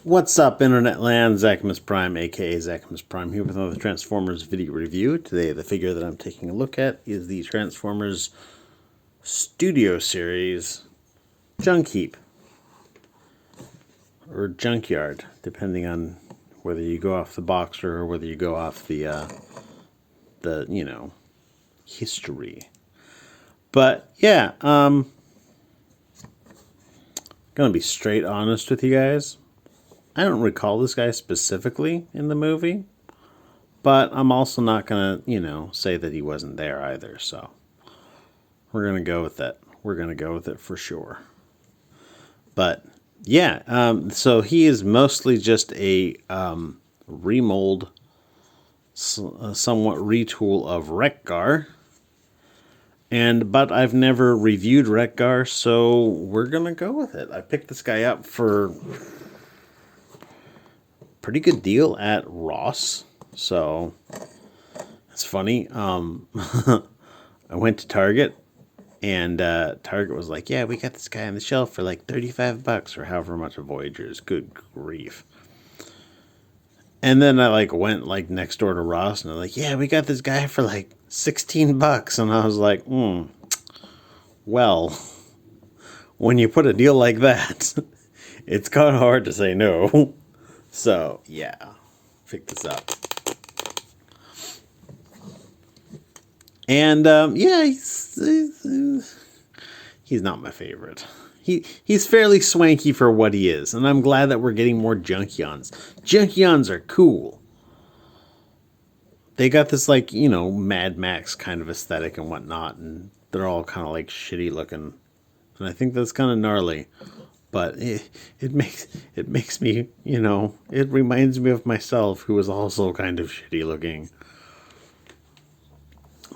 What's up, Internet Land? Zachamus Prime, aka Zachamus Prime, here with another Transformers video review. Today, the figure that I'm taking a look at is the Transformers Studio Series Junkheap, or Junkyard, depending on whether you go off the box or whether you go off the history. But yeah, gonna be straight honest with you guys. I don't recall this guy specifically in the movie, but I'm also not going to, say that he wasn't there either. So we're going to go with that. We're going to go with it for sure. But yeah, so he is mostly just a remold, somewhat retool of Wreck-Gar. But I've never reviewed Wreck-Gar, so we're going to go with it. I picked this guy up for pretty good deal at Ross, so it's funny. I went to Target, and Target was like, "Yeah, we got this guy on the shelf for like $35 or however much a Voyager is." Good grief! And then I went next door to Ross, and they're like, "Yeah, we got this guy for like $16," and I was like, well, when you put a deal like that, it's kind of hard to say no." So, yeah, pick this up. And, yeah, he's not my favorite. He's fairly swanky for what he is, and I'm glad that we're getting more Junkions. Junkions are cool. They got this, Mad Max kind of aesthetic and whatnot, and they're all kind of, shitty looking. And I think that's kind of gnarly. But it makes me, it reminds me of myself, who was also kind of shitty looking.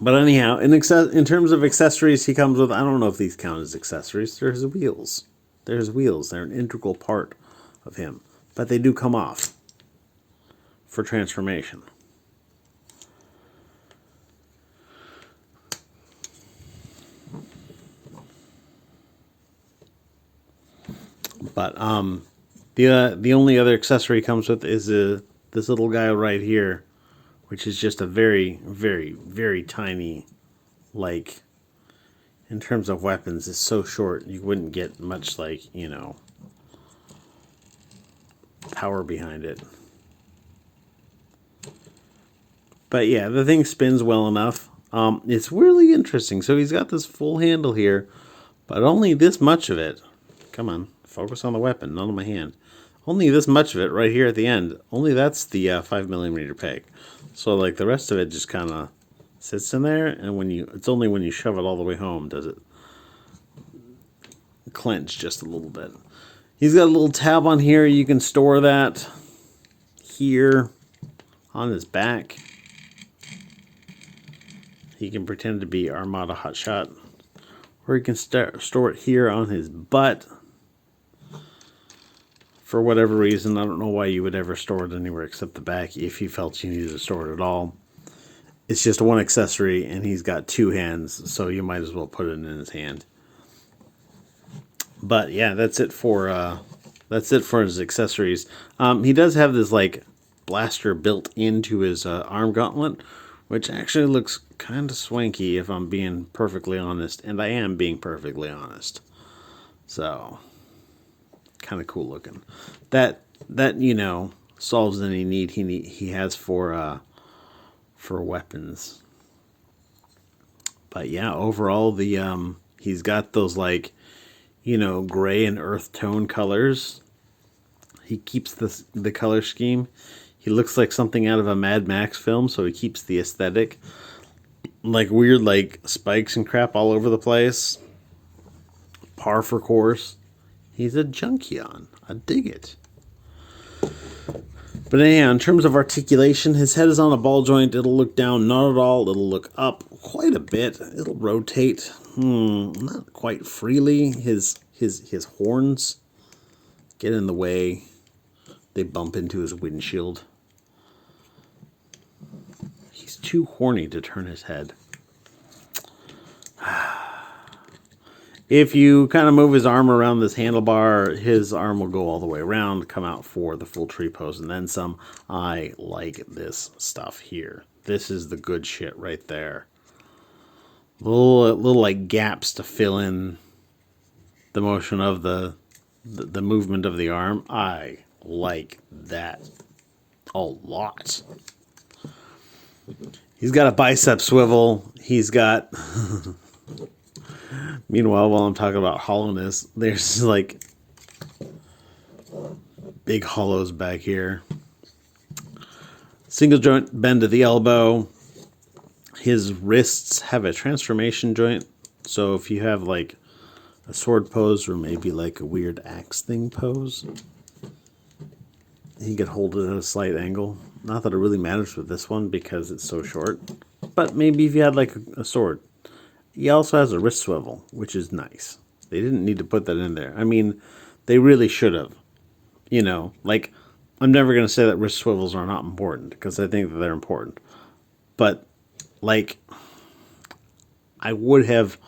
But anyhow, in terms of accessories, he comes with, I don't know if these count as accessories. There's wheels. There's wheels. They're an integral part of him. But they do come off for transformation. But the only other accessory he comes with is this little guy right here, which is just a very, very, very tiny, in terms of weapons, it's so short you wouldn't get much power behind it. But yeah, the thing spins well enough. It's really interesting. So he's got this full handle here, but only this much of it. Come on. Focus on the weapon, not on my hand. Only this much of it right here at the end. Only that's the 5mm peg. So the rest of it just kind of sits in there, and it's only when you shove it all the way home does it clench just a little bit. He's got a little tab on here. You can store that here on his back. He can pretend to be Armada Hotshot, or he can store it here on his butt. For whatever reason, I don't know why you would ever store it anywhere except the back if you felt you needed to store it at all. It's just one accessory, and he's got two hands, so you might as well put it in his hand. But yeah, that's it for his accessories. He does have this blaster built into his arm gauntlet, which actually looks kind of swanky if I'm being perfectly honest, and I am being perfectly honest. So, kind of cool looking. That solves any need he has for weapons. But yeah, overall he's got those gray and earth tone colors. He keeps the color scheme. He looks like something out of a Mad Max film, so he keeps the aesthetic. Weird spikes and crap all over the place. Par for course. He's a Junkion. I dig it. But anyhow, in terms of articulation, his head is on a ball joint. It'll look down, not at all. It'll look up quite a bit. It'll rotate, not quite freely. His horns get in the way. They bump into his windshield. He's too horny to turn his head. If you kind of move his arm around this handlebar, his arm will go all the way around, come out for the full tree pose, and then some. I like this stuff here. This is the good shit right there. Little like gaps to fill in the motion of the movement of the arm. I like that a lot. He's got a bicep swivel. He's got... Meanwhile, while I'm talking about hollowness, there's like big hollows back here. Single joint bend to the elbow. His wrists have a transformation joint. So if you have like a sword pose or maybe like a weird axe thing pose, he could hold it at a slight angle. Not that it really matters with this one because it's so short. But maybe if you had like a sword. He also has a wrist swivel, which is nice. They didn't need to put that in there. I mean, they really should have. You know, like, I'm never going to say that wrist swivels are not important, because I think that they're important. But, like, I would have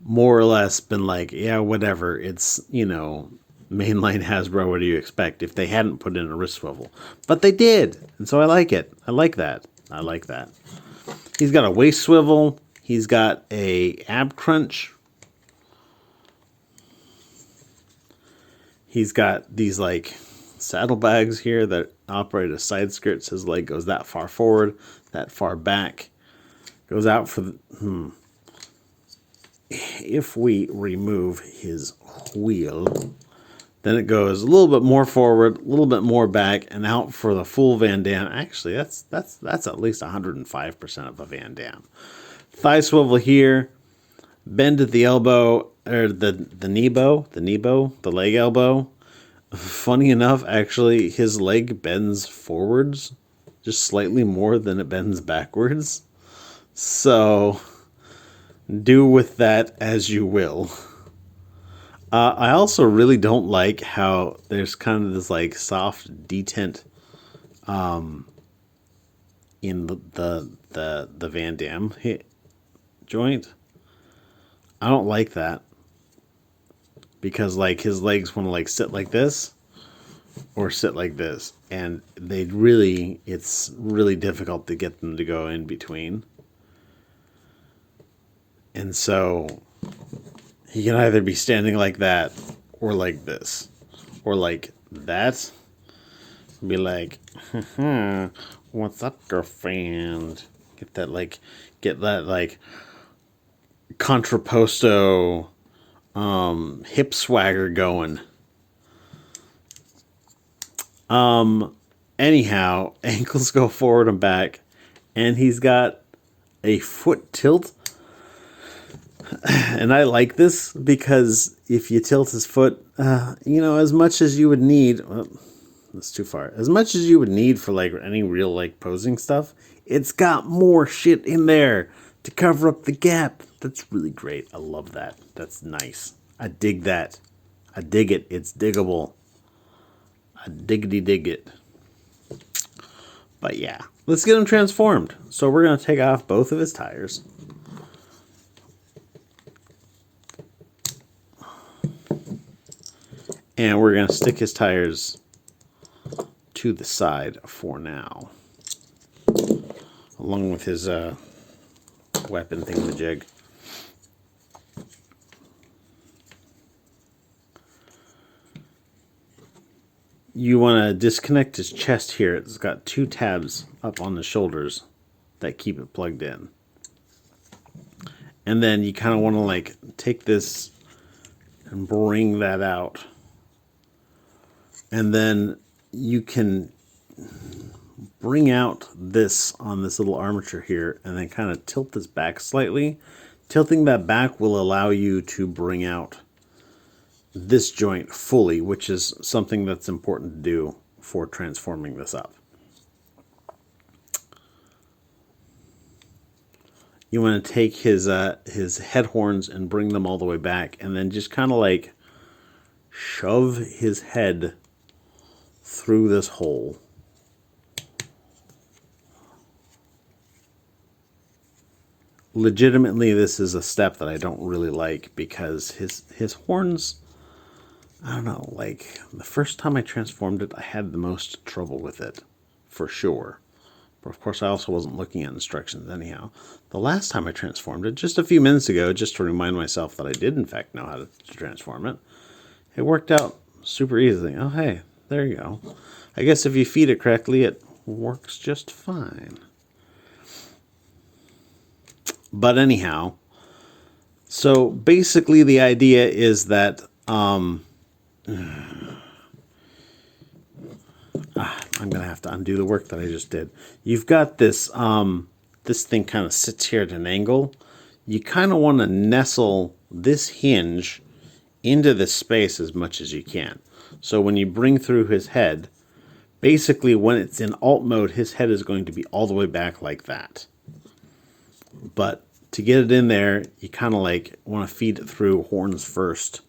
more or less been like, yeah, whatever. It's, you know, mainline Hasbro, what do you expect, if they hadn't put in a wrist swivel. But they did, and so I like it. I like that. I like that. He's got a waist swivel. He's got a ab crunch. He's got these like saddlebags here that operate as side skirts. His leg goes that far forward, that far back. Goes out for the... If we remove his wheel, then it goes a little bit more forward, a little bit more back, and out for the full Van Damme. Actually, that's at least 105% of a Van Damme. Thigh swivel here, bend at the elbow, or the knee bow, the leg elbow. Funny enough, actually, his leg bends forwards just slightly more than it bends backwards. So, do with that as you will. I also really don't like how there's kind of this like soft detent in the Van Damme joint. I don't like that because like his legs want to like sit like this or sit like this, and it's really difficult to get them to go in between. And so he can either be standing like that or like this or like that. Be like, what's up, girlfriend? Get that like contrapposto hip swagger going. Anyhow, ankles go forward and back, and he's got a foot tilt. And I like this because if you tilt his foot, as much as you would need, well, that's too far. As much as you would need for like any real like posing stuff, it's got more shit in there to cover up the gap. That's really great. I love that. That's nice. I dig that. I dig it. It's diggable. I diggity dig it. But yeah, let's get him transformed. So we're going to take off both of his tires. And we're going to stick his tires to the side for now. Along with his weapon thingamajig. You want to disconnect his chest here. It's got two tabs up on the shoulders that keep it plugged in. And then you kind of want to like take this and bring that out. And then you can bring out this on this little armature here and then kind of tilt this back slightly. Tilting that back will allow you to bring out this joint fully, which is something that's important to do for transforming this up. You want to take his head horns and bring them all the way back, and then just kind of like shove his head through this hole. legitimately, this is a step that I don't really like because his horns, I don't know, like the first time I transformed it, I had the most trouble with it, for sure. But of course, I also wasn't looking at instructions anyhow. The last time I transformed it, just a few minutes ago, just to remind myself that I did in fact know how to transform it, it worked out super easily. Oh, hey, there you go. I guess if you feed it correctly, it works just fine. But anyhow, so basically the idea is that I'm going to have to undo the work that I just did. You've got this, this thing kind of sits here at an angle. You kind of want to nestle this hinge into this space as much as you can. So when you bring through his head, basically when it's in alt mode, his head is going to be all the way back like that. But to get it in there, you kind of like want to feed it through horns first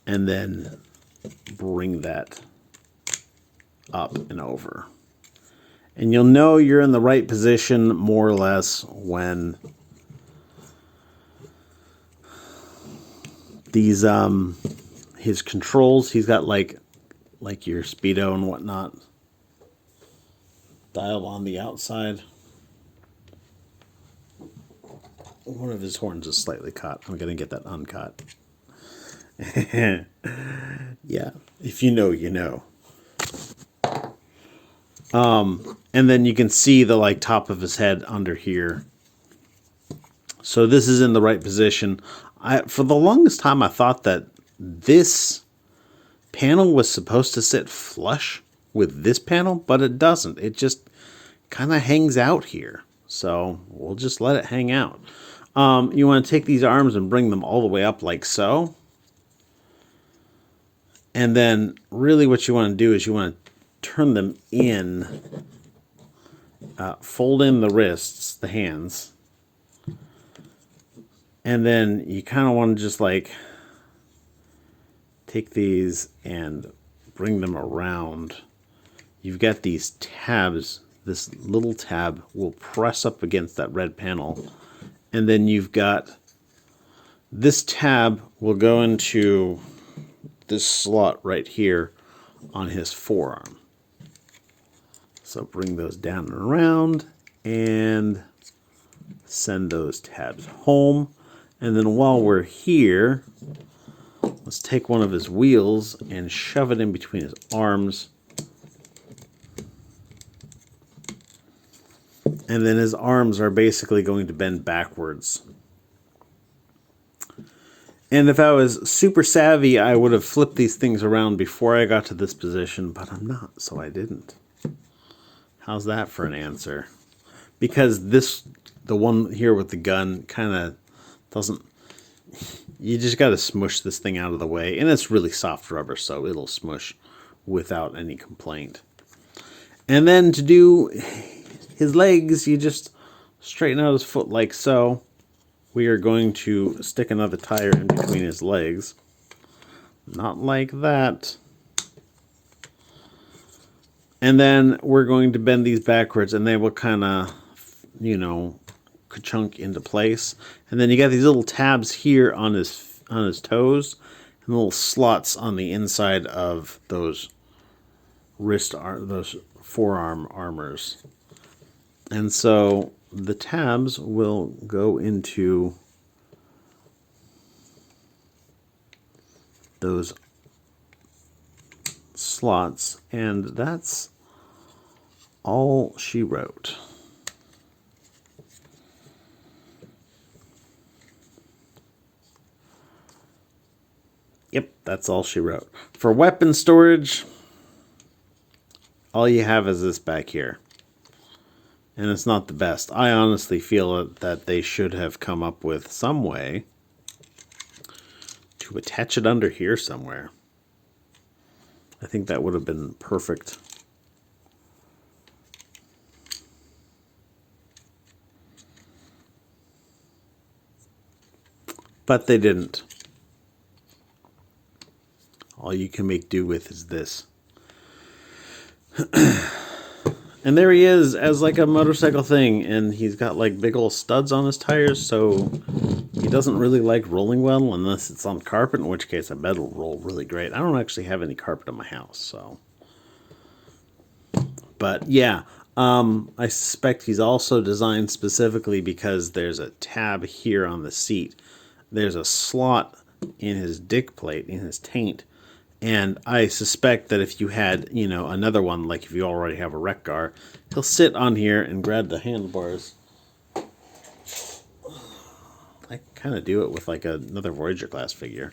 and then bring that up and over. And you'll know you're in the right position more or less when these his controls, he's got like your speedo and whatnot dialed on the outside. One of his horns is slightly cut. I'm gonna get that uncut. Yeah, if you know, you know. And then you can see the like top of his head under here. So this is in the right position. For the longest time, I thought that this panel was supposed to sit flush with this panel, but it doesn't. It just kind of hangs out here. So we'll just let it hang out. You want to take these arms and bring them all the way up like so. And then really what you want to do is you want to turn them in, fold in the wrists, the hands, and then you kind of want to just like take these and bring them around. You've got these tabs. This little tab will press up against that red panel, and then you've got this tab will go into this slot right here on his forearm. So bring those down and around and send those tabs home. And then while we're here, let's take one of his wheels and shove it in between his arms. And then his arms are basically going to bend backwards. And if I was super savvy, I would have flipped these things around before I got to this position, but I'm not, so I didn't. How's that for an answer? Because the one here with the gun kind of doesn't, you just got to smush this thing out of the way. And it's really soft rubber, so it'll smush without any complaint. And then to do his legs, you just straighten out his foot like so. We are going to stick another tire in between his legs. Not like that. And then we're going to bend these backwards and they will kind of, you know, ka-chunk into place. And then you got these little tabs here on his toes and little slots on the inside of those those forearm armors. And so the tabs will go into those slots, and that's all she wrote. Yep, that's all she wrote. For weapon storage, all you have is this back here. And it's not the best. I honestly feel that they should have come up with some way to attach it under here somewhere. I think that would have been perfect. But they didn't. All you can make do with is this. And there he is as like a motorcycle thing, and he's got like big old studs on his tires, so he doesn't really like rolling well unless it's on carpet, in which case I bet it'll roll really great. I don't actually have any carpet in my house, so. But yeah, I suspect he's also designed specifically because there's a tab here on the seat. There's a slot in his dick plate, in his taint. And I suspect that if you had, you know, another one, like if you already have a wreck car, he'll sit on here and grab the handlebars. I kind of do it with like another Voyager class figure.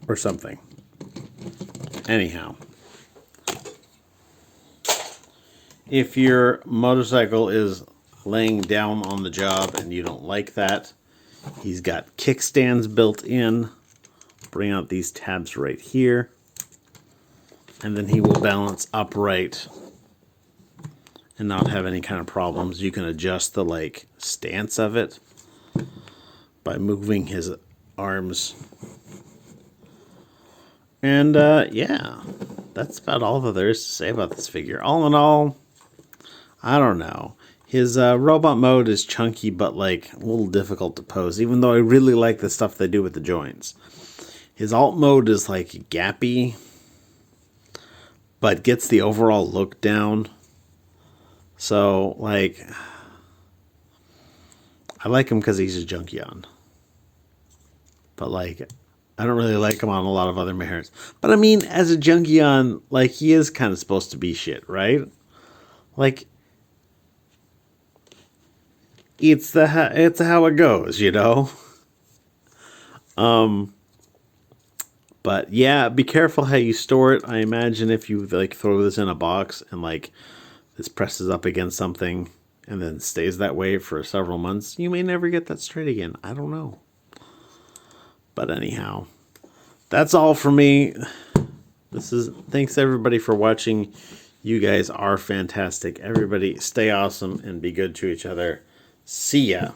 Or something. Anyhow. If your motorcycle is laying down on the job and you don't like that, he's got kickstands built in. Bring out these tabs right here. And then he will balance upright and not have any kind of problems. You can adjust the like stance of it by moving his arms. And yeah, that's about all that there is to say about this figure. All in all, I don't know. His robot mode is chunky, but like a little difficult to pose, even though I really like the stuff they do with the joints. His alt mode is like gappy, but gets the overall look down. So like, I like him because he's a Junkion. But like, I don't really like him on a lot of other mirrors. But I mean, as a Junkion, like, he is kind of supposed to be shit, right? Like, it's how it goes, you know? But yeah, be careful how you store it. I imagine if you like throw this in a box and like this presses up against something and then stays that way for several months, you may never get that straight again. I don't know. But anyhow, that's all for me. Thanks everybody for watching. You guys are fantastic. Everybody stay awesome and be good to each other. See ya.